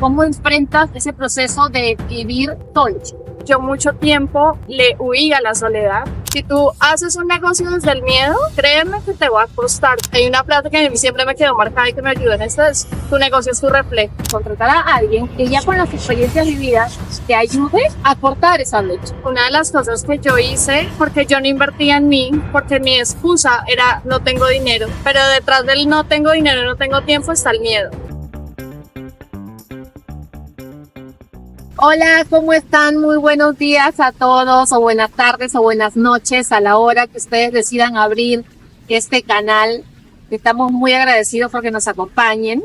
¿Cómo enfrentas ese proceso de vivir solo? Yo mucho tiempo le huí a la soledad. Si tú haces un negocio desde el miedo, créeme que te va a costar. Hay una frase que a mí siempre me quedó marcada y que me ayudó en esto: es: tu negocio es tu reflejo. Contratar a alguien que ya con las experiencias vividas te ayude a cortar esa brecha. Una de las cosas que yo hice, porque yo no invertía en mí, porque mi excusa era no tengo dinero, pero detrás del no tengo dinero, no tengo tiempo, está el miedo. Hola, ¿cómo están? Muy buenos días a todos, o buenas tardes, o buenas noches, a la hora que ustedes decidan abrir este canal. Estamos muy agradecidos porque nos acompañen.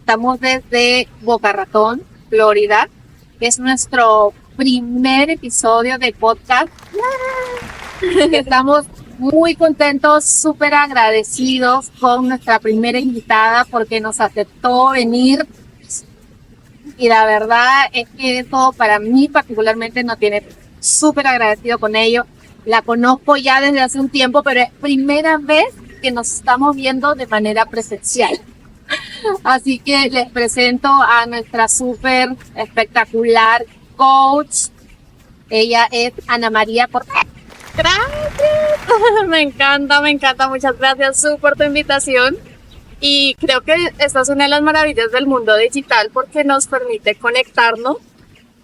Estamos desde Boca Ratón, Florida. Es nuestro primer episodio de podcast. Estamos muy contentos, súper agradecidos con nuestra primera invitada porque nos aceptó venir. Y la verdad es que todo para mí particularmente no tiene, súper agradecido con ello. La conozco ya desde hace un tiempo, pero es primera vez que nos estamos viendo de manera presencial. Así que les presento a nuestra súper espectacular coach. Ella es Ana María Portela. Gracias, me encanta, muchas gracias por tu invitación. Y creo que esta es una de las maravillas del mundo digital porque nos permite conectarnos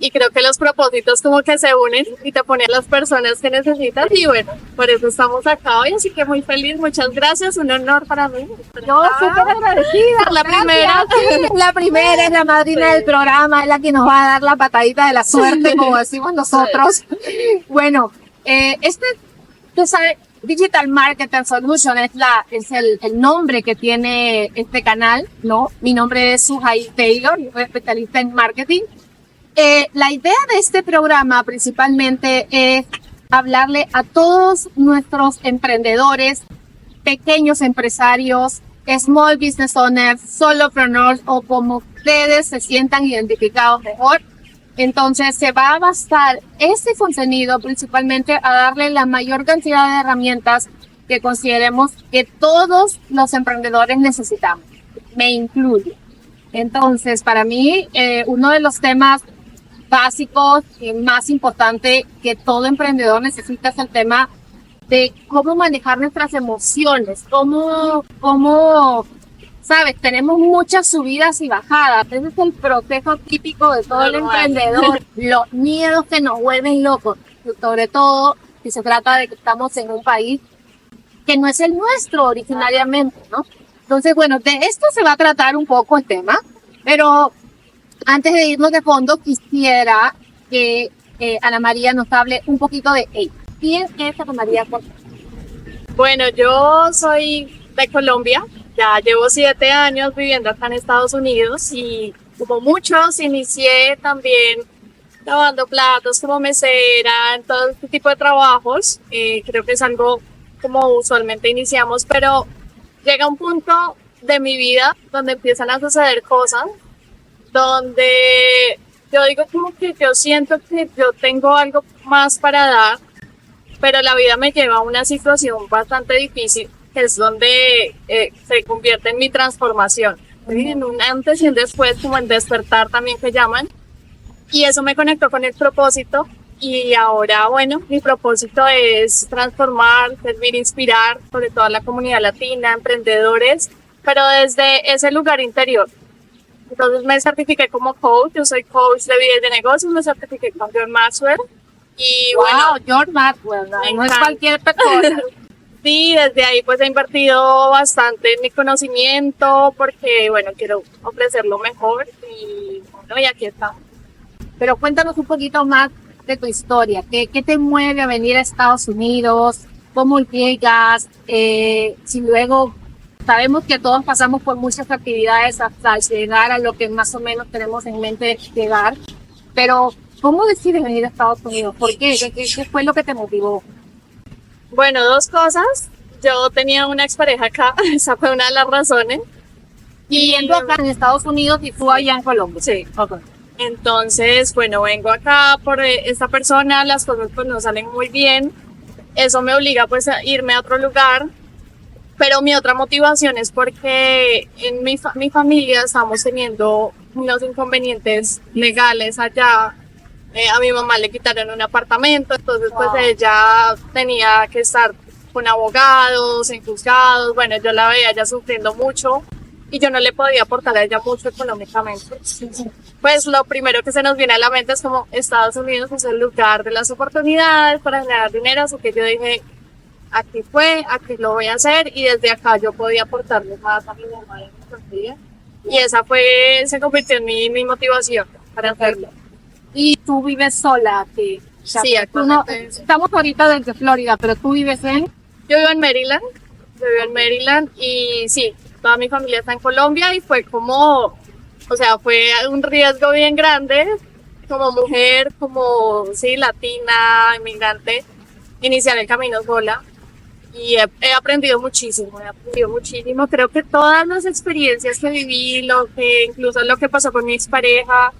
y creo que los propósitos como que se unen y te ponen las personas que necesitas y bueno, por eso estamos acá hoy, así que muy feliz, muchas gracias, un honor para mí. Yo súper agradecida. La primera es la madrina del programa, es la que nos va a dar la patadita de la suerte, como decimos nosotros. Bueno, tú sabes, Digital Marketing Solution es el nombre que tiene este canal, ¿no? Mi nombre es Suhai Taylor, yo soy especialista en marketing. La idea de este programa principalmente es hablarle a todos nuestros emprendedores, pequeños empresarios, small business owners, solopreneurs o como ustedes se sientan identificados mejor. Entonces se va a basar este contenido principalmente a darle la mayor cantidad de herramientas que consideremos que todos los emprendedores necesitamos. Me incluyo. Entonces, para mí, uno de los temas básicos y más importante que todo emprendedor necesita es el tema de cómo manejar nuestras emociones, cómo ¿sabes? Tenemos muchas subidas y bajadas. Ese es el proceso típico de todo el emprendedor. Los miedos que nos vuelven locos. Sobre todo si se trata de que estamos en un país que no es el nuestro originariamente, ¿no? Entonces, bueno, de esto se va a tratar un poco el tema. Pero antes de irnos de fondo, quisiera que Ana María nos hable un poquito de ella. ¿Quién es Ana María? Bueno, yo soy de Colombia. Ya llevo 7 años viviendo acá en Estados Unidos y como muchos inicié también lavando platos como mesera, en todo este tipo de trabajos. Creo que es algo como usualmente iniciamos, pero llega un punto de mi vida donde empiezan a suceder cosas, donde yo digo como que yo siento que yo tengo algo más para dar, pero la vida me lleva a una situación bastante difícil, que es donde se convierte en mi transformación, ¿sí? En un antes y un después, como en despertar también que llaman, y eso me conectó con el propósito, y ahora, bueno, mi propósito es transformar, servir, inspirar, sobre todo a la comunidad latina, emprendedores, pero desde ese lugar interior. Entonces me certifiqué como coach, yo soy coach de vida y de negocios, me certifiqué con John Maxwell, y wow, John Maxwell, no es cualquier persona. Sí, desde ahí pues he invertido bastante en mi conocimiento porque, bueno, quiero ofrecer lo mejor y bueno, y aquí estamos. Pero cuéntanos un poquito más de tu historia. ¿Qué te mueve a venir a Estados Unidos? ¿Cómo llegas? Si luego sabemos que todos pasamos por muchas actividades hasta llegar a lo que más o menos tenemos en mente llegar, pero ¿cómo decides venir a Estados Unidos? ¿Por qué? ¿Qué fue lo que te motivó? Bueno, 2 cosas. Yo tenía una expareja acá, esa fue una de las razones. Viviendo acá en Estados Unidos y tú allá en Colombia. Sí. Okay. Entonces, bueno, vengo acá por esta persona, las cosas pues no salen muy bien. Eso me obliga pues a irme a otro lugar. Pero mi otra motivación es porque en mi familia estamos teniendo unos inconvenientes legales allá. A mi mamá le quitaron un apartamento, entonces pues ella tenía que estar con abogados, en juzgados. Bueno, yo la veía ya sufriendo mucho y yo no le podía aportar a ella mucho económicamente. Pues lo primero que se nos viene a la mente es como Estados Unidos es el lugar de las oportunidades para generar dinero, así que yo dije, aquí fue, aquí lo voy a hacer, y desde acá yo podía aportarle más a mi mamá y a mi familia. Y esa se convirtió en mi motivación para hacerlo. Y tú vives sola aquí. O sea, Sí, tú no, actualmente. estamos ahorita desde Florida, pero tú vives en... Yo vivo en Maryland, y sí, toda mi familia está en Colombia y fue como, o sea, fue un riesgo bien grande como mujer, como, sí, latina, inmigrante, iniciar el camino sola. Y he aprendido muchísimo, Creo que todas las experiencias que viví, incluso lo que pasó con mi expareja,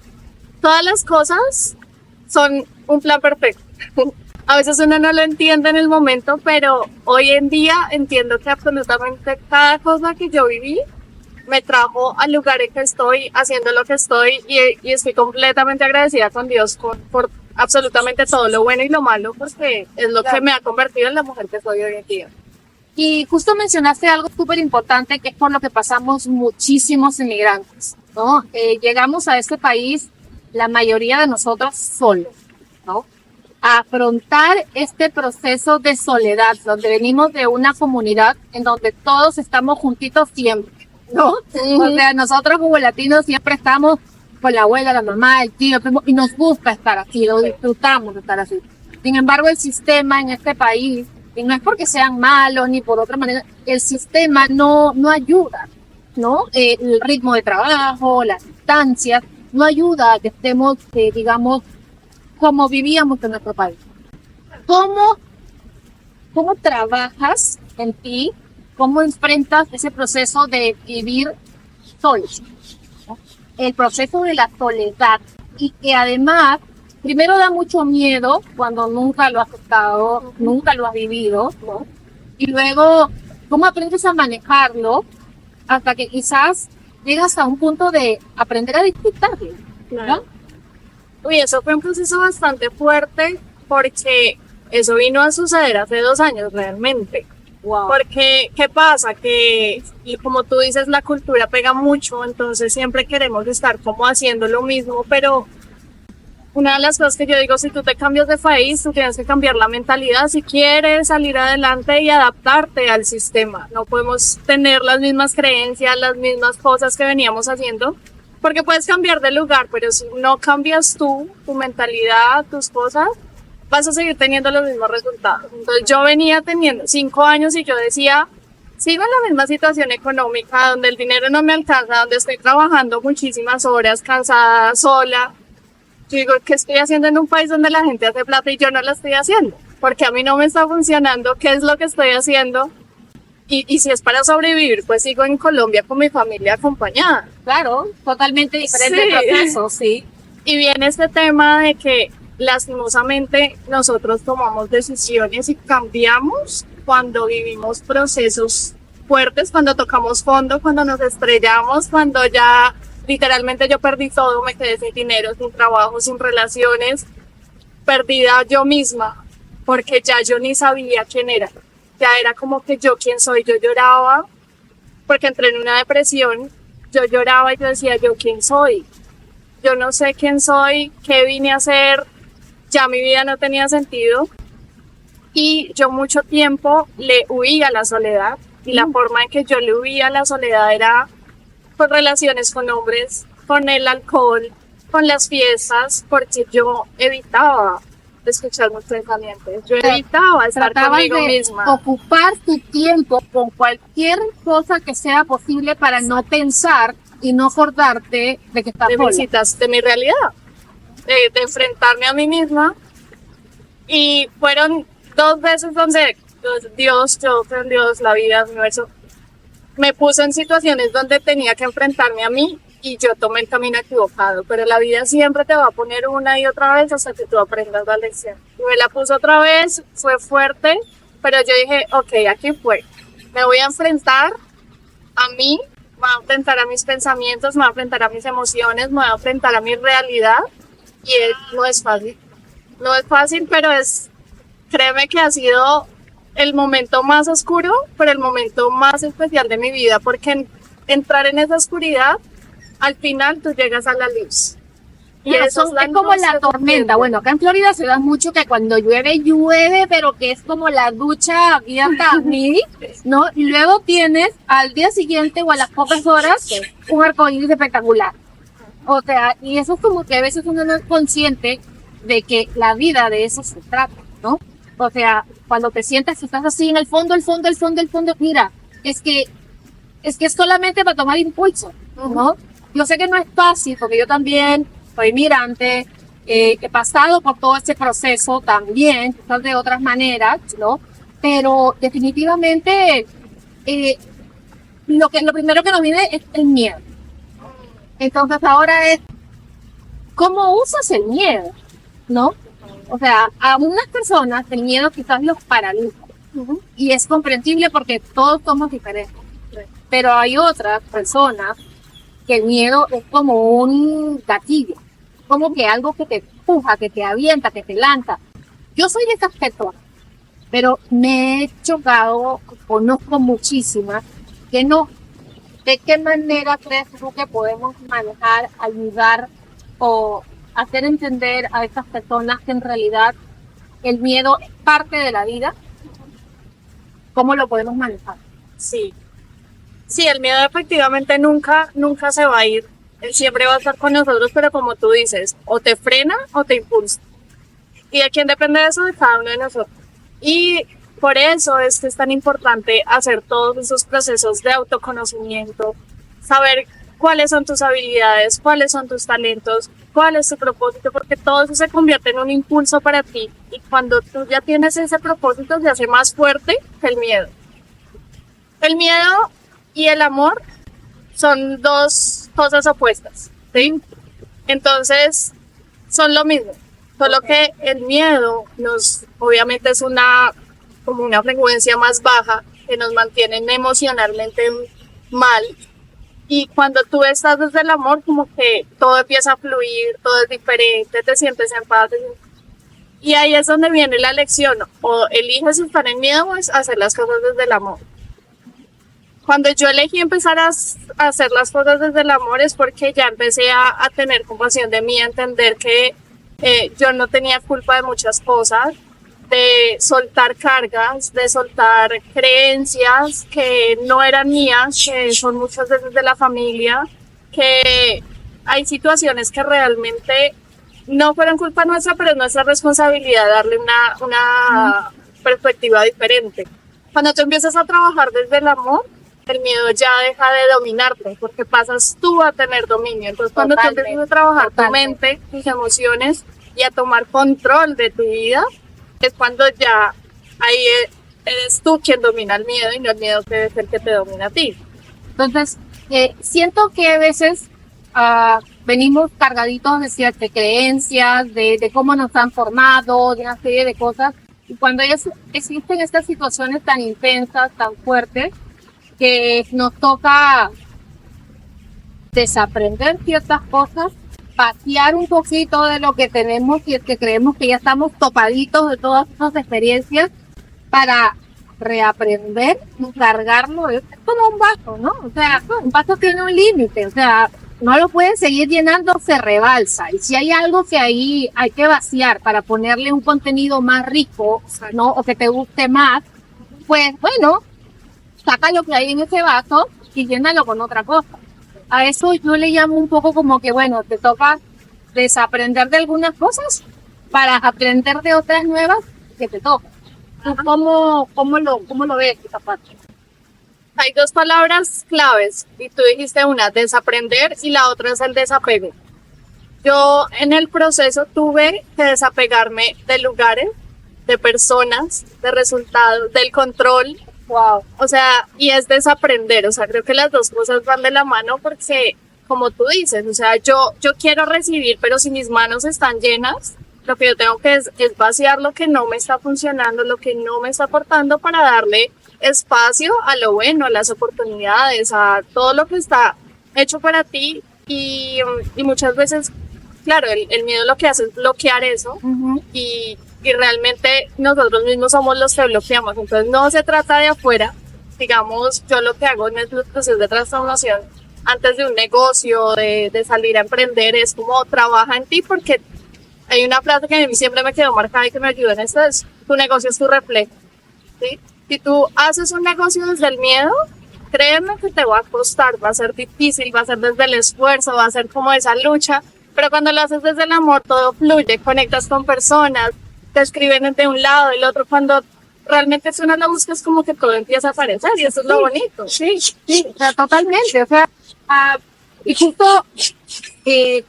todas las cosas son un plan perfecto. A veces uno no lo entiende en el momento, pero hoy en día entiendo que absolutamente cada cosa que yo viví me trajo al lugar en que estoy, haciendo lo que estoy, y estoy completamente agradecida con Dios por absolutamente todo lo bueno y lo malo, porque es lo que me ha convertido en la mujer que soy hoy en día. Y justo mencionaste algo súper importante, que es por lo que pasamos muchísimos inmigrantes, ¿no? Llegamos a este país, la mayoría de nosotros solos, ¿no? A afrontar este proceso de soledad, donde venimos de una comunidad en donde todos estamos juntitos siempre, ¿no? O sea, nosotros como latinos siempre estamos con la abuela, la mamá, el tío, el primo, y nos gusta estar así, lo disfrutamos de estar así. Sin embargo, el sistema en este país, y no es porque sean malos ni por otra manera, el sistema no ayuda, ¿no? El ritmo de trabajo, las distancias, no ayuda a que estemos, digamos, como vivíamos en nuestro país. ¿Cómo trabajas en ti? ¿Cómo enfrentas ese proceso de vivir solo? ¿No? El proceso de la soledad, y que además, primero da mucho miedo cuando nunca lo has estado, nunca lo has vivido, ¿no? Y luego, ¿cómo aprendes a manejarlo hasta que quizás llegas a un punto de aprender a disfrutarlo, ¿no? Uy, eso fue un proceso bastante fuerte porque eso vino a suceder hace 2 años realmente. Wow. Porque, ¿qué pasa? Que, y como tú dices, la cultura pega mucho, entonces siempre queremos estar como haciendo lo mismo, pero una de las cosas que yo digo, si tú te cambias de país, tú tienes que cambiar la mentalidad si quieres salir adelante y adaptarte al sistema. No podemos tener las mismas creencias, las mismas cosas que veníamos haciendo, porque puedes cambiar de lugar, pero si no cambias tú, tu mentalidad, tus cosas, vas a seguir teniendo los mismos resultados. Entonces yo venía teniendo 5 años y yo decía, sigo en la misma situación económica, donde el dinero no me alcanza, donde estoy trabajando muchísimas horas, cansada, sola. Yo digo, ¿qué estoy haciendo en un país donde la gente hace plata y yo no la estoy haciendo? Porque a mí no me está funcionando, ¿qué es lo que estoy haciendo? Y si es para sobrevivir, pues sigo en Colombia con mi familia acompañada. Claro, totalmente diferente Sí. proceso, sí. Y viene este tema de que lastimosamente nosotros tomamos decisiones y cambiamos cuando vivimos procesos fuertes, cuando tocamos fondo, cuando nos estrellamos, cuando ya literalmente yo perdí todo, me quedé sin dinero, sin trabajo, sin relaciones, perdida yo misma, porque ya yo ni sabía quién era. Ya era como que yo quién soy, yo lloraba, porque entré en una depresión, yo lloraba y yo decía, yo quién soy, yo no sé quién soy, qué vine a hacer, ya mi vida no tenía sentido, y yo mucho tiempo le huía a la soledad, y la forma en que yo le huía a la soledad era con relaciones con hombres, con el alcohol, con las fiestas, porque yo evitaba escuchar mis pensamientos, yo evitaba estar Tratabas conmigo de misma. ocupar tu tiempo con cualquier cosa que sea posible para no pensar y no acordarte de que estás De sola. visitas de mi realidad, de enfrentarme a mí misma. Y fueron 2 veces donde Dios, yo creo en Dios, la vida, el universo, me puso en situaciones donde tenía que enfrentarme a mí y yo tomé el camino equivocado. Pero la vida siempre te va a poner una y otra vez hasta que tú aprendas la lección. Y me la puso otra vez, fue fuerte, pero yo dije, ok, aquí fue. Me voy a enfrentar a mí voy a enfrentar a mis pensamientos, me voy a enfrentar a mis emociones, me voy a enfrentar a mi realidad y no es fácil. No es fácil, pero créeme que ha sido el momento más oscuro, pero el momento más especial de mi vida, porque entrar en esa oscuridad, al final tú llegas a la luz. Y eso es como la tormenta. Bueno, acá en Florida se da mucho que cuando llueve, llueve, pero que es como la ducha abierta a mí, ¿no? Y luego tienes al día siguiente o a las pocas horas un arcoíris espectacular. O sea, y eso es como que a veces uno no es consciente de que la vida de eso se trata, ¿no? O sea, cuando te sientas y estás así en el fondo, mira, es que es solamente para tomar impulso, ¿no? Yo sé que no es fácil, porque yo también soy migrante, he pasado por todo este proceso también, quizás de otras maneras, ¿no? Pero definitivamente lo primero que nos viene es el miedo. Entonces ahora es, ¿cómo usas el miedo? ¿No? O sea, a unas personas el miedo quizás los paraliza. Y es comprensible porque todos somos diferentes. Pero hay otras personas que el miedo es como un gatillo, como que algo que te empuja, que te avienta, que te lanza. Yo soy de esas personas, pero me he chocado, conozco muchísimas que no. ¿De qué manera crees tú que podemos manejar, ayudar o hacer entender a estas personas que en realidad el miedo es parte de la vida? ¿Cómo lo podemos manejar? Sí. Sí, el miedo efectivamente nunca se va a ir. Él siempre va a estar con nosotros, pero como tú dices, o te frena o te impulsa. ¿Y de quién depende eso? De cada uno de nosotros. Y por eso es que es tan importante hacer todos esos procesos de autoconocimiento, saber cuáles son tus habilidades, cuáles son tus talentos, cuál es tu propósito, porque todo eso se convierte en un impulso para ti. Y cuando tú ya tienes ese propósito, se hace más fuerte que el miedo. El miedo y el amor son dos cosas opuestas, ¿sí? Entonces, son lo mismo, solo que el miedo obviamente es como una frecuencia más baja que nos mantiene emocionalmente mal. Y cuando tú estás desde el amor, como que todo empieza a fluir, todo es diferente, te sientes en paz. Y ahí es donde viene la lección, o eliges estar en miedo o hacer las cosas desde el amor. Cuando yo elegí empezar a hacer las cosas desde el amor es porque ya empecé a tener compasión de mí, a entender que yo no tenía culpa de muchas cosas, de soltar cargas, de soltar creencias que no eran mías, que son muchas veces de la familia, que hay situaciones que realmente no fueron culpa nuestra, pero es nuestra responsabilidad darle una perspectiva diferente. Cuando tú empiezas a trabajar desde el amor, el miedo ya deja de dominarte, porque pasas tú a tener dominio. Entonces, cuando tú empiezas a trabajar tu mente, tus emociones y a tomar control de tu vida, es cuando ya ahí eres tú quien domina el miedo y no el miedo que es el que te domina a ti. Entonces, siento que a veces venimos cargaditos de ciertas creencias, de cómo nos han formado, de una serie de cosas. Y cuando existen estas situaciones tan intensas, tan fuertes, que nos toca desaprender ciertas cosas, patear un poquito de lo que tenemos y es que creemos que ya estamos topaditos de todas esas experiencias para reaprender y cargarlo. Es como un vaso, ¿no? O sea, un vaso tiene un límite, o sea, no lo pueden seguir llenando, se rebalsa. Y si hay algo que ahí hay que vaciar para ponerle un contenido más rico, ¿no? O que te guste más, pues bueno, saca lo que hay en ese vaso y llénalo con otra cosa. A eso yo le llamo un poco como que, bueno, te toca desaprender de algunas cosas para aprender de otras nuevas que te tocan. ¿Tú cómo lo ves esta parte? Hay dos palabras claves y tú dijiste una, desaprender, y la otra es el desapego. Yo en el proceso tuve que desapegarme de lugares, de personas, de resultados, del control. Wow. O sea, y es desaprender, o sea, creo que las dos cosas van de la mano porque, como tú dices, o sea, yo quiero recibir, pero si mis manos están llenas, lo que yo tengo que es vaciar lo que no me está funcionando, lo que no me está aportando para darle espacio a lo bueno, a las oportunidades, a todo lo que está hecho para ti y muchas veces, claro, el miedo lo que hace es bloquear eso y realmente nosotros mismos somos los que bloqueamos. Entonces no se trata de afuera, digamos, yo lo que hago en el proceso de transformación antes de un negocio, de salir a emprender, es como trabaja en ti, porque hay una frase que a mí siempre me quedó marcada y que me ayudó en esto, es tu negocio es tu reflejo, ¿sí? Si tú haces un negocio desde el miedo, créeme que te va a costar, va a ser difícil, va a ser desde el esfuerzo, va a ser como esa lucha, pero cuando lo haces desde el amor todo fluye, conectas con personas, te escriben de un lado, del otro, cuando realmente si uno lo busca es como que todo empieza a aparecer y eso es lo bonito. Sí, o sea, totalmente, o sea, y justo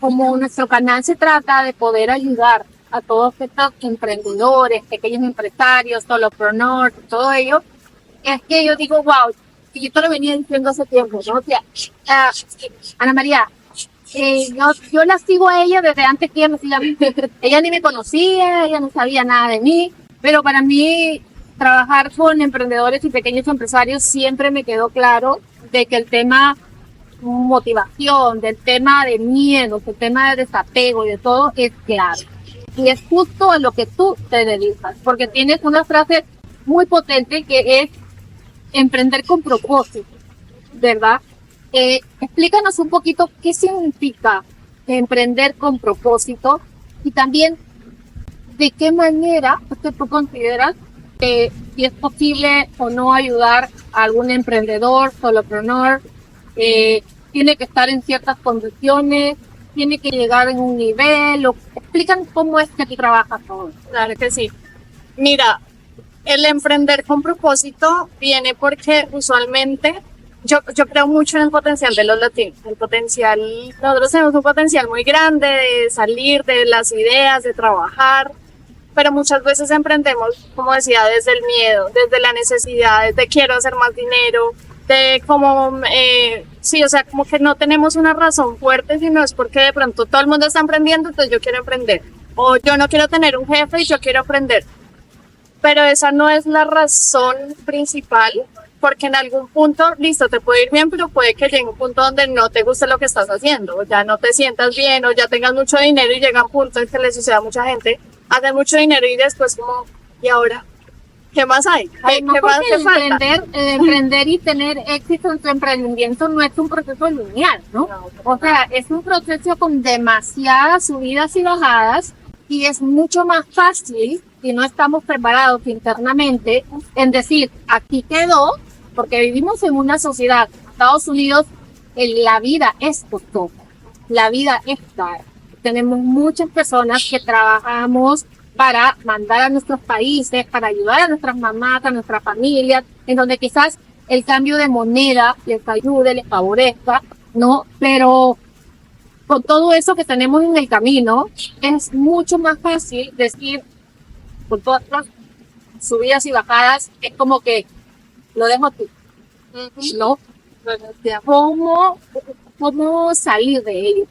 como nuestro canal se trata de poder ayudar a todos estos emprendedores, pequeños empresarios, solopreneurs, todo ello, es que yo digo, wow, y yo te lo venía diciendo hace tiempo, ¿no? O sea, Ana María, yo la sigo a ella desde antes que ella me siga a mí. Ella ni me conocía, ella no sabía nada de mí, pero para mí trabajar con emprendedores y pequeños empresarios siempre me quedó claro de que el tema motivación, del tema de miedo, del tema de desapego y de todo es clave. Y es justo a lo que tú te dedicas, porque tienes una frase muy potente que es emprender con propósito, ¿verdad? Explícanos un poquito qué significa emprender con propósito y también de qué manera tú consideras que si es posible o no ayudar a algún emprendedor, solopreneur, tiene que estar en ciertas condiciones, tiene que llegar en un nivel, o explican cómo es que tú trabajas todo. Claro que sí. Mira, el emprender con propósito viene porque usualmente yo creo mucho en el potencial de los latinos. El potencial, nosotros tenemos un potencial muy grande de salir de las ideas, de trabajar, pero muchas veces emprendemos, como decía, desde el miedo, desde la necesidad, desde quiero hacer más dinero, de como, sí, o sea, como que no tenemos una razón fuerte, sino es porque de pronto todo el mundo está emprendiendo, entonces yo quiero emprender. O yo no quiero tener un jefe y yo quiero emprender. Pero esa no es la razón principal, porque en algún punto, listo, te puede ir bien, pero puede que llegue un punto donde no te guste lo que estás haciendo, o ya no te sientas bien, o ya tengas mucho dinero y llega un punto en que le sucede a mucha gente, hace mucho dinero y después como, ¿y ahora? ¿Qué más hay? ¿Qué más te falta? Emprender y tener éxito en tu emprendimiento no es un proceso lineal, ¿no? O sea, es un proceso con demasiadas subidas y bajadas y es mucho más fácil si no estamos preparados internamente en decir, aquí quedó, porque vivimos en una sociedad, Estados Unidos, la vida es costosa, la vida es cara. Tenemos muchas personas que trabajamos para mandar a nuestros países, para ayudar a nuestras mamás, a nuestras familias, en donde quizás el cambio de moneda les ayude, les favorezca, ¿no? Pero con todo eso que tenemos en el camino, es mucho más fácil decir, con todas las subidas y bajadas, es como que lo dejo aquí, ¿no? ¿Cómo salir de ello?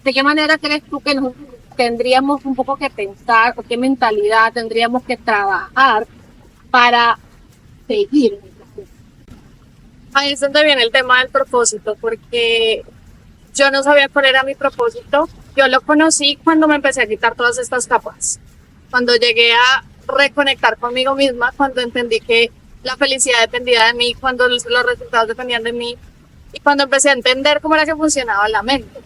¿De qué manera crees tú que nos tendríamos un poco que pensar o qué mentalidad tendríamos que trabajar para seguir? Ahí es donde viene el tema del propósito, porque yo no sabía cuál era mi propósito. Yo lo conocí cuando me empecé a quitar todas estas capas, cuando llegué a reconectar conmigo misma, cuando entendí que la felicidad dependía de mí, cuando los resultados dependían de mí y cuando empecé a entender cómo era que funcionaba la mente.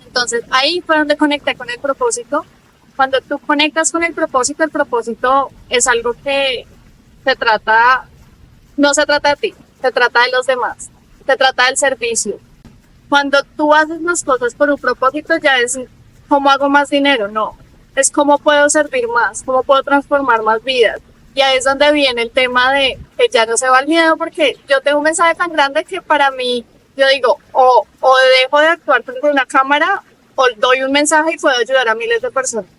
Entonces ahí fue donde conecté con el propósito. Cuando tú conectas con el propósito es algo que no se trata de ti, se trata de los demás, se trata del servicio. Cuando tú haces las cosas por un propósito ya es cómo hago más dinero, no, es cómo puedo servir más, cómo puedo transformar más vidas. Y ahí es donde viene el tema de que ya no se va el miedo, porque yo tengo un mensaje tan grande que para mí, yo digo, o dejo de actuar frente a una cámara o doy un mensaje y puedo ayudar a miles de personas.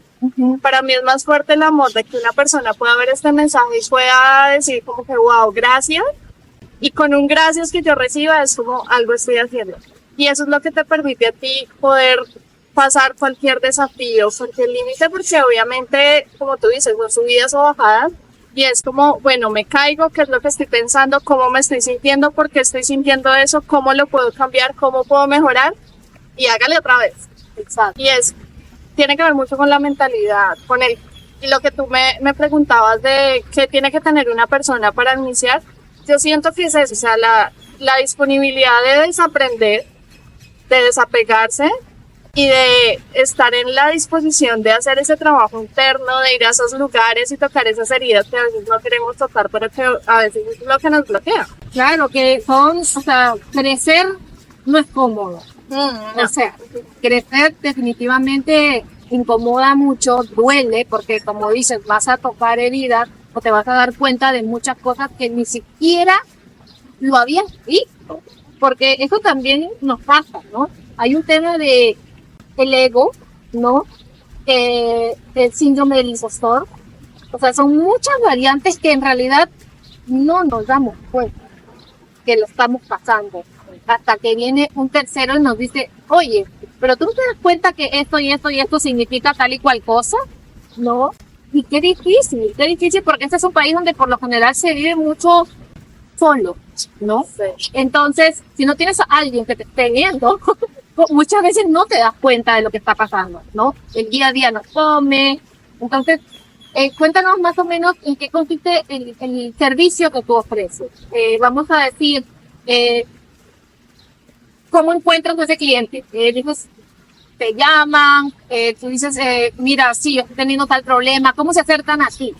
Para mí es más fuerte el amor de que una persona pueda ver este mensaje y pueda decir como que wow, gracias. Y con un gracias que yo reciba es como algo estoy haciendo. Y eso es lo que te permite a ti poder pasar cualquier desafío, cualquier límite, porque obviamente, como tú dices, son subidas o bajadas, Y es como, bueno, me caigo, ¿qué es lo que estoy pensando? ¿Cómo me estoy sintiendo? ¿Por qué estoy sintiendo eso? ¿Cómo lo puedo cambiar? ¿Cómo puedo mejorar? Y hágale otra vez. Exacto. Y tiene que ver mucho con la mentalidad, y lo que tú me preguntabas de qué tiene que tener una persona para iniciar, yo siento que es eso, o sea, la disponibilidad de desaprender, de desapegarse y de estar en la disposición de hacer ese trabajo interno, de ir a esos lugares y tocar esas heridas que a veces no queremos tocar, pero que a veces es lo que nos bloquea. Claro, que o sea, crecer no es cómodo. No. O sea, crecer definitivamente incomoda mucho, duele, porque como dices, vas a tocar heridas o te vas a dar cuenta de muchas cosas que ni siquiera lo habías visto. Porque eso también nos pasa, ¿no? Hay un tema de el ego, ¿no? El síndrome del impostor. O sea, son muchas variantes que en realidad no nos damos cuenta que lo estamos pasando. Hasta que viene un tercero y nos dice, oye, pero tú no te das cuenta que esto y esto y esto significa tal y cual cosa, ¿no? Y qué difícil, porque este es un país donde por lo general se vive mucho solo, ¿no? Sí. Entonces, si no tienes a alguien que te esté viendo, muchas veces no te das cuenta de lo que está pasando, ¿no? El día a día nos come. Entonces, cuéntanos más o menos en qué consiste el servicio que tú ofreces. Vamos a decir, ¿cómo encuentras a ese cliente? Dices, te llaman, tú dices, mira, sí, yo estoy teniendo tal problema, ¿cómo se acercan a ti?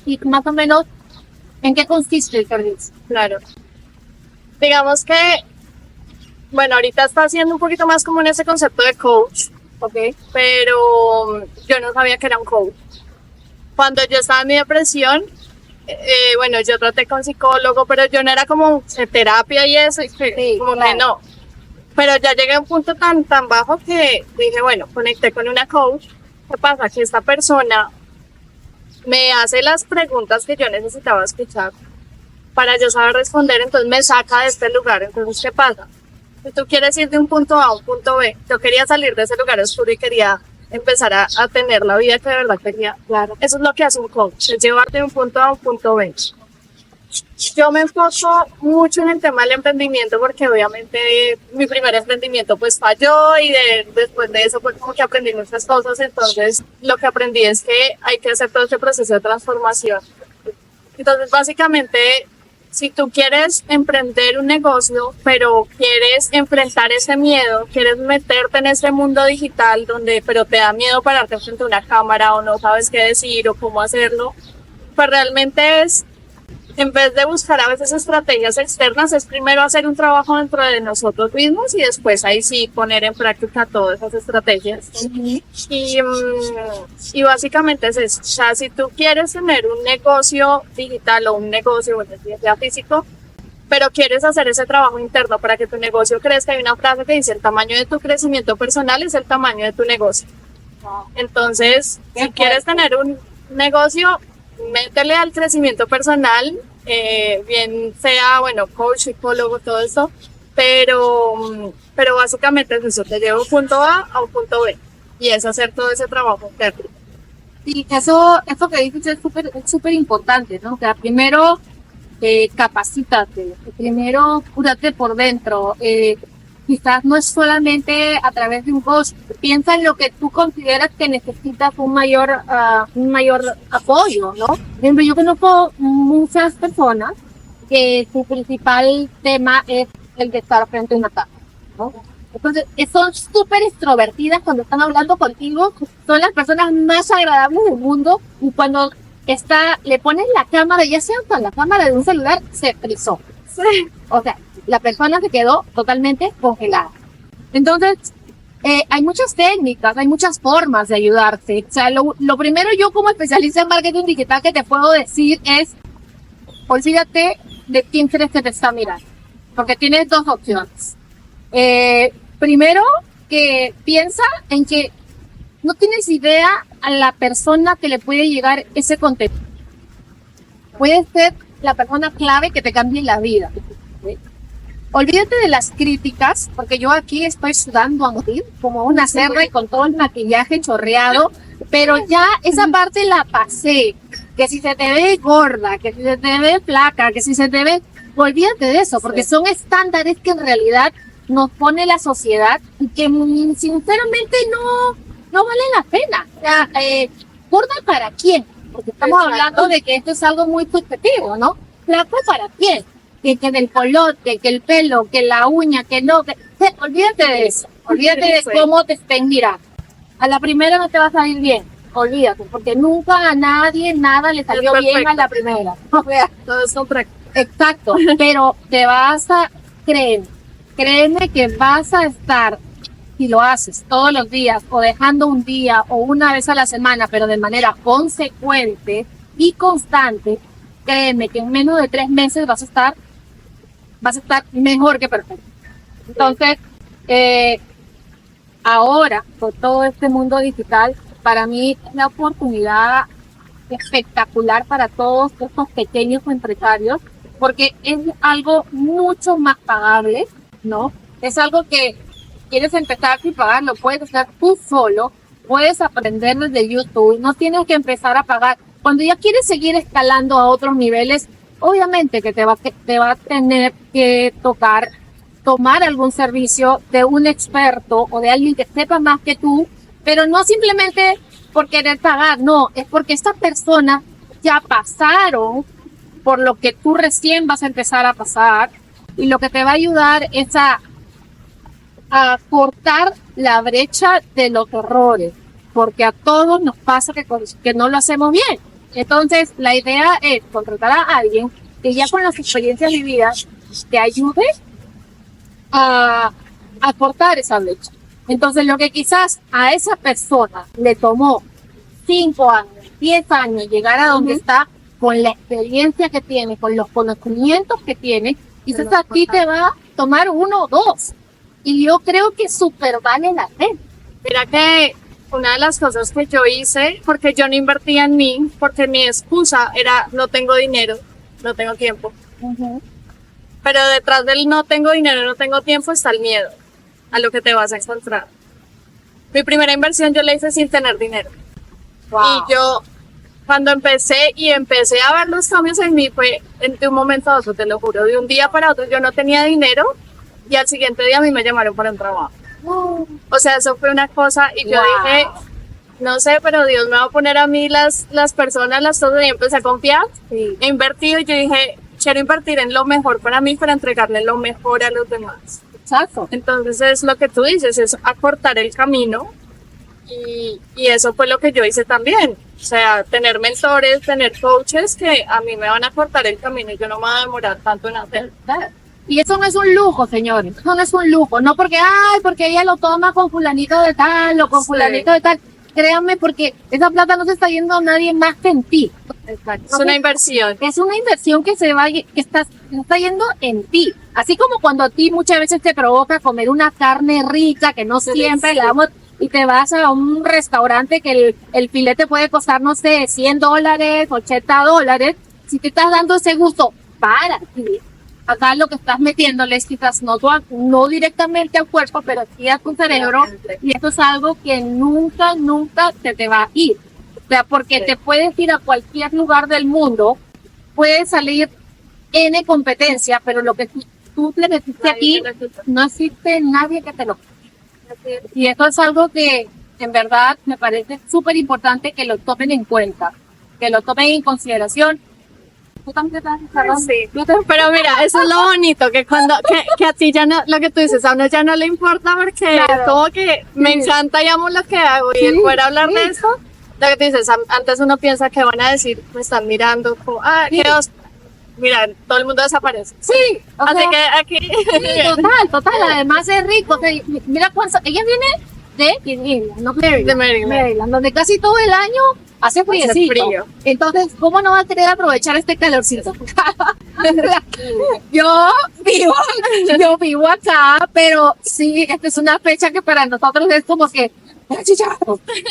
Y más o menos, ¿en qué consiste el servicio? Claro. Digamos que, bueno, ahorita está haciendo un poquito más común ese concepto de coach, ¿ok? Pero yo no sabía que era un coach. Cuando yo estaba en mi depresión, bueno, yo traté con psicólogo, pero yo no era como terapia y eso, Sí, como claro. que no. Pero ya llegué a un punto tan bajo que dije, bueno, conecté con una coach. ¿Qué pasa? Que esta persona me hace las preguntas que yo necesitaba escuchar para yo saber responder, entonces me saca de este lugar. Entonces, ¿qué pasa? Si tú quieres ir de un punto A a un punto B, yo quería salir de ese lugar oscuro y quería empezar a tener la vida que de verdad quería. Claro. Eso es lo que hace un coach, es llevarte de un punto A a un punto B. Yo me enfoco mucho en el tema del emprendimiento porque obviamente mi primer emprendimiento pues falló y después de eso pues como que aprendí muchas cosas, entonces lo que aprendí es que hay que hacer todo este proceso de transformación. Entonces básicamente si tú quieres emprender un negocio pero quieres enfrentar ese miedo, quieres meterte en ese mundo digital pero te da miedo pararte frente a una cámara o no sabes qué decir o cómo hacerlo, pues realmente en vez de buscar a veces estrategias externas, es primero hacer un trabajo dentro de nosotros mismos y después ahí sí poner en práctica todas esas estrategias. Y básicamente es eso. O sea, si tú quieres tener un negocio digital o un negocio, bueno, sea físico, pero quieres hacer ese trabajo interno para que tu negocio crezca, hay una frase que dice, el tamaño de tu crecimiento personal es el tamaño de tu negocio. Entonces, si quieres tener un negocio, métele al crecimiento personal, bien sea, bueno, coach, psicólogo, todo eso, pero básicamente es eso, te llevo de un punto A a un punto B, y es hacer todo ese trabajo interno. Sí, eso que dices es súper importante, ¿no? O sea, primero, capacítate, primero, cúrate por dentro, quizás no es solamente a través de un coach, piensa en lo que tú consideras que necesitas un mayor apoyo, ¿no? Por ejemplo, yo conozco muchas personas que su principal tema es el de estar frente a una cámara, ¿no? Entonces, son súper extrovertidas cuando están hablando contigo, son las personas más agradables del mundo y cuando le pones la cámara, ya sea con la cámara de un celular, se frizó. Sí. O sea, la persona se quedó totalmente congelada. Entonces, hay muchas técnicas, hay muchas formas de ayudarte. O sea, lo primero yo como especialista en marketing digital que te puedo decir es, olvídate de quién crees que te está mirando. Porque tienes dos opciones. Primero, que piensa en que no tienes idea a la persona que le puede llegar ese contenido. Puede ser la persona clave que te cambie la vida. ¿Sí? Olvídate de las críticas, porque yo aquí estoy sudando a morir, como una cerda y con todo el maquillaje chorreado, pero ya esa parte la pasé. que si se te ve gorda, que si se te ve flaca, que si se te ve... Olvídate de eso, porque son estándares que en realidad nos pone la sociedad y que sinceramente no vale la pena. O sea, ¿gorda para quién? Porque estamos hablando de que esto es algo muy subjetivo, ¿no? ¿Flaco para quién? Que del colote, que el pelo, que la uña, que no... olvídate de eso. Olvídate de cómo te estén mirando. A la primera no te va a salir bien. Olvídate, porque nunca a nadie nada le salió bien a la primera. O sea, todo es complejo. exacto, pero te vas a créeme que vas a estar, si lo haces todos los días o dejando un día o una vez a la semana, pero de manera consecuente y constante, créeme que en menos de 3 meses vas a estar mejor que perfecto. Entonces, ahora, con todo este mundo digital, para mí es la oportunidad espectacular para todos estos pequeños empresarios, porque es algo mucho más pagable, ¿no? Es algo que quieres empezar sin pagar, lo puedes hacer tú solo, puedes aprender desde YouTube, no tienes que empezar a pagar. Cuando ya quieres seguir escalando a otros niveles, obviamente que te va a tener que tomar algún servicio de un experto o de alguien que sepa más que tú, pero no simplemente por querer pagar, no, es porque estas personas ya pasaron por lo que tú recién vas a empezar a pasar y lo que te va a ayudar es a cortar la brecha de los errores, porque a todos nos pasa que no lo hacemos bien. Entonces, la idea es contratar a alguien que ya con las experiencias vividas te ayude a cortar esa brecha. Entonces, lo que quizás a esa persona le tomó 5 años, 10 años llegar a donde está, con la experiencia que tiene, con los conocimientos que tiene, quizás a ti te va a tomar 1 o 2. Y yo creo que súper vale la pena. Mira que una de las cosas que yo hice, porque yo no invertía en mí, porque mi excusa era no tengo dinero, no tengo tiempo. Pero detrás del no tengo dinero, no tengo tiempo está el miedo a lo que te vas a encontrar. Mi primera inversión yo la hice sin tener dinero. Wow. Y yo, cuando empecé a ver los cambios en mí, fue de un momento a otro, te lo juro, de un día para otro yo no tenía dinero y al siguiente día a mí me llamaron para un trabajo. O sea, eso fue una cosa y yo dije, no sé, pero Dios me va a poner a mí las personas, las cosas, y empecé a confiar, he invertido y yo dije, quiero invertir en lo mejor para mí, para entregarle lo mejor a los demás. Exacto. Entonces es lo que tú dices, es acortar el camino y eso fue lo que yo hice también. O sea, tener mentores, tener coaches que a mí me van a acortar el camino y yo no me voy a demorar tanto en hacer. Y eso no es un lujo, señores, eso no es un lujo, no porque ella lo toma con fulanito de tal o con fulanito de tal. Créanme, porque esa plata no se está yendo a nadie más que en ti. Exacto. Es una inversión. Es una inversión que está yendo en ti. Así como cuando a ti muchas veces te provoca comer una carne rica que no siempre la damos y te vas a un restaurante que el filete puede costar, no sé, $100, $80. Si te estás dando ese gusto para ti, acá lo que estás metiéndole es quizás no directamente al cuerpo, pero sí a tu cerebro, y esto es algo que nunca se te va a ir. O sea, porque te puedes ir a cualquier lugar del mundo, puede salir N competencia, pero lo que tú le metiste aquí, no existe nadie que te lo quite. Y esto es algo que en verdad me parece súper importante que lo tomen en cuenta, que lo tomen en consideración. ¿Tú también estás? Sí. Pero mira, eso es lo bonito, que cuando que a ti ya no, lo que tú dices, a uno ya no le importa porque como que me encanta y amo lo que hago y el poder hablar de eso, lo que tú dices, antes uno piensa que van a decir, me están mirando, como, Dios, mira, todo el mundo desaparece. Sí, así que aquí. Sí, total, además es rico. Mira cuánto, ella viene de Maryland, donde casi todo el año hace frío. Entonces, ¿cómo no va a querer aprovechar este calorcito? yo vivo acá, pero sí, esta es una fecha que para nosotros es como que,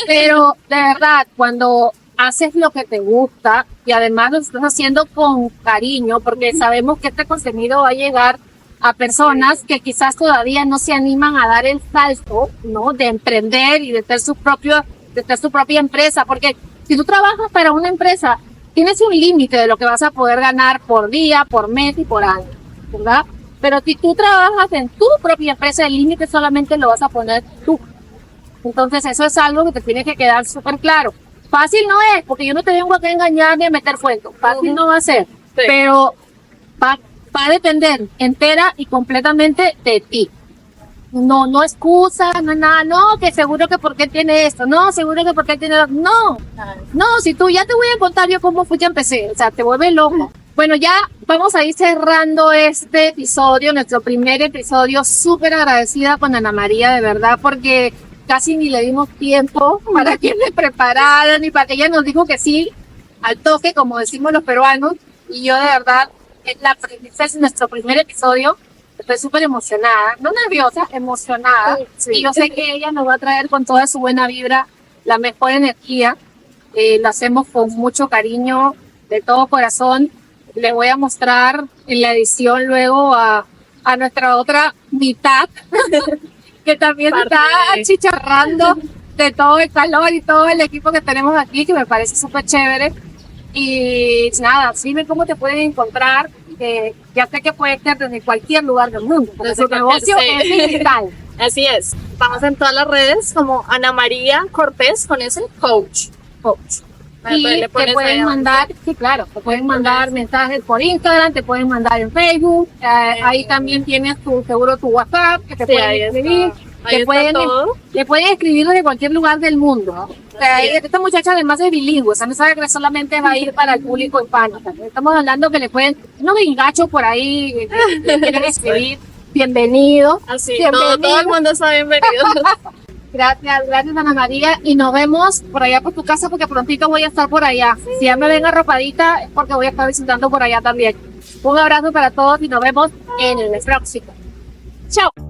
pero de verdad, cuando haces lo que te gusta y además lo estás haciendo con cariño, porque sabemos que este contenido va a llegar a personas que quizás todavía no se animan a dar el salto, ¿no? De emprender y de tener su propia empresa, porque si tú trabajas para una empresa, tienes un límite de lo que vas a poder ganar por día, por mes y por año, ¿verdad? Pero si tú trabajas en tu propia empresa, el límite solamente lo vas a poner tú. Entonces eso es algo que te tiene que quedar súper claro. Fácil no es, porque yo no te vengo acá a engañar ni a meter cuentos. Fácil no va a ser, pero va a depender entera y completamente de ti. No excusa, no nada, no, que seguro que por qué tiene esto, no, seguro que por qué tiene no, si tú ya te voy a contar yo cómo fue que empecé, o sea, te vuelve loco. Bueno, ya vamos a ir cerrando este episodio, nuestro primer episodio, súper agradecida con Ana María, de verdad, porque casi ni le dimos tiempo para que le preparara, ni para que ella nos dijo que sí, al toque, como decimos los peruanos, y yo de verdad, es nuestro primer episodio. Estoy súper emocionada, no nerviosa, emocionada. Sí. Y yo sé que ella nos va a traer con toda su buena vibra la mejor energía. Lo hacemos con mucho cariño, de todo corazón. Le voy a mostrar en la edición luego a nuestra otra mitad, que también está achicharrando de todo el calor y todo el equipo que tenemos aquí, que me parece súper chévere. Y nada, dime cómo te pueden encontrar. Ya sé que puede ser desde cualquier lugar del mundo, porque su negocio es digital. Así es. Estamos en todas las redes como Ana María Cortés con ese coach. Y te pueden mandar, sí, claro, te pueden mandar mensajes por Instagram, te pueden mandar en Facebook. Ahí también tienes seguro tu WhatsApp, que te pueden escribir. Le pueden escribir desde cualquier lugar del mundo. O sea, esta muchacha además es bilingüe, o sea, no sabe que solamente va a ir para el público hispano. O sea, estamos hablando que le pueden, no me engacho por ahí, quieren escribir, bienvenido. Así, todo el mundo está bienvenido. Gracias Ana María, y nos vemos por allá por tu casa, porque prontito voy a estar por allá. Si ya me ven arropadita es porque voy a estar visitando por allá también. Un abrazo para todos y nos vemos en el próximo. Chao.